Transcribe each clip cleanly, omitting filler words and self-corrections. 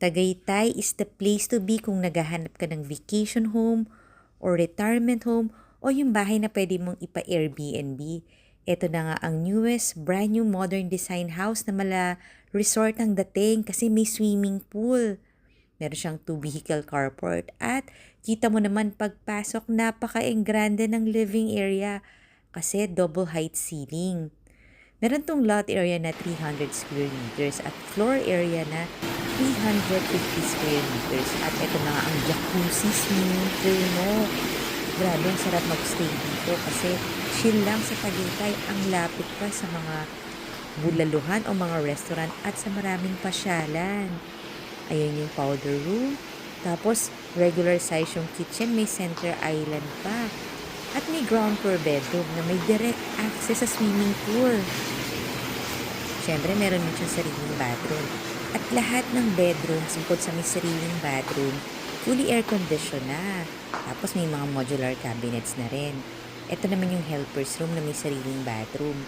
Tagaytay is the place to be kung naghahanap ka ng vacation home or retirement home o yung bahay na pwede mong ipa-Airbnb. Ito na nga ang newest, brand new modern design house na mala resort ang dating kasi may swimming pool. Meron siyang 2-vehicle carport at kita mo naman pagpasok napaka-engrande ng living area kasi double height ceiling. Meron tong lot area na 300 square meters at floor area na 350 square meters. At ito na nga ang jacuzzi swimming pool mo. Grabe, ang sarap magstay dito kasi chill lang sa Tagaytay. Ang lapit pa sa mga bulaluhan o mga restaurant at sa maraming pasyalan. Ayun yung powder room. Tapos, regular size yung kitchen. May center island pa. At may ground floor bedroom na may direct access sa swimming pool. Siyempre, meron din siyang sariling bathroom. At lahat ng bedrooms, bukod sa may sariling bathroom, fully air-conditioned na. Tapos may mga modular cabinets na rin. Ito naman yung helper's room na may sariling bathroom.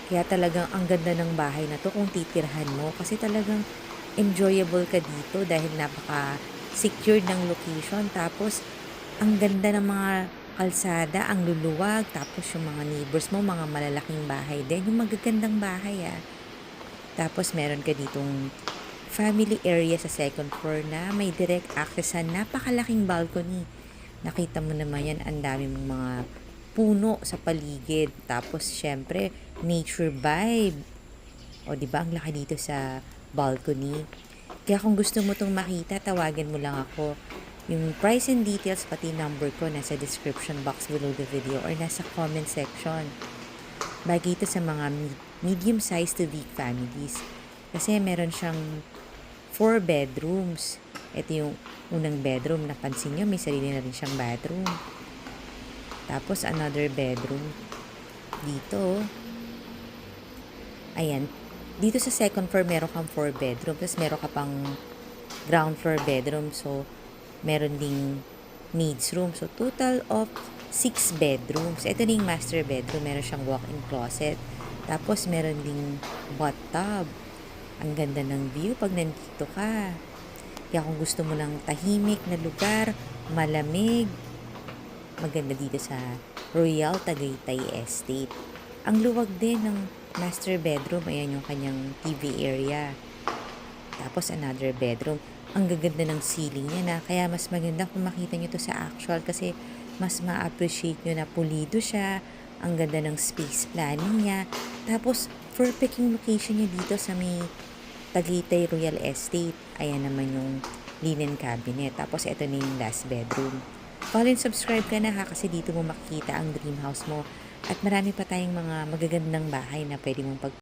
Kaya talagang ang ganda ng bahay na to kung titirhan mo kasi talagang enjoyable ka dito dahil napaka-secured ng location. Tapos, ang ganda ng mga kalsada, ang luluwag, tapos yung mga neighbors mo, mga malalaking bahay din, yung magagandang bahay Tapos meron ka ditong family area sa second floor na may direct access sa napakalaking balcony. Nakita mo naman yan, ang dami mong mga puno sa paligid. Tapos syempre, nature vibe. O di ba ang laki dito sa balcony. Kaya kung gusto mo tong makita, tawagan mo lang ako. Yung price and details pati number ko nasa description box below the video or nasa comment section. Bagay ito sa mga medium-sized to big families. Kasi meron siyang 4 bedrooms. Ito yung unang bedroom. Napansin nyo, may sarili na rin siyang bathroom. Tapos another bedroom. Dito. Ayan. Dito sa second floor, meron kang 4 bedroom. Tapos meron ka pang ground floor bedroom. So, meron ding needs room. So, total of 6 bedrooms. Ito na yung master bedroom. Meron siyang walk-in closet. Tapos, meron ding bathtub. Ang ganda ng view pag nandito ka. Kaya kung gusto mo ng tahimik na lugar, malamig, maganda dito sa Royal Tagaytay Estate. Ang luwag din ng master bedroom. Ayan yung kanyang TV area. Tapos, another bedroom. Ang gaganda ng ceiling niya na kaya mas maganda kung makita nyo to sa actual kasi mas ma-appreciate nyo na pulido siya. Ang ganda ng space planning niya. Tapos, perfect yung location niya dito sa may Tagaytay Royal Estate. Ayan naman yung linen cabinet. Tapos, ito na yung last bedroom. Follow and subscribe ka na kasi dito mo makikita ang dream house mo. At marami pa tayong mga magagandang bahay na pwede mong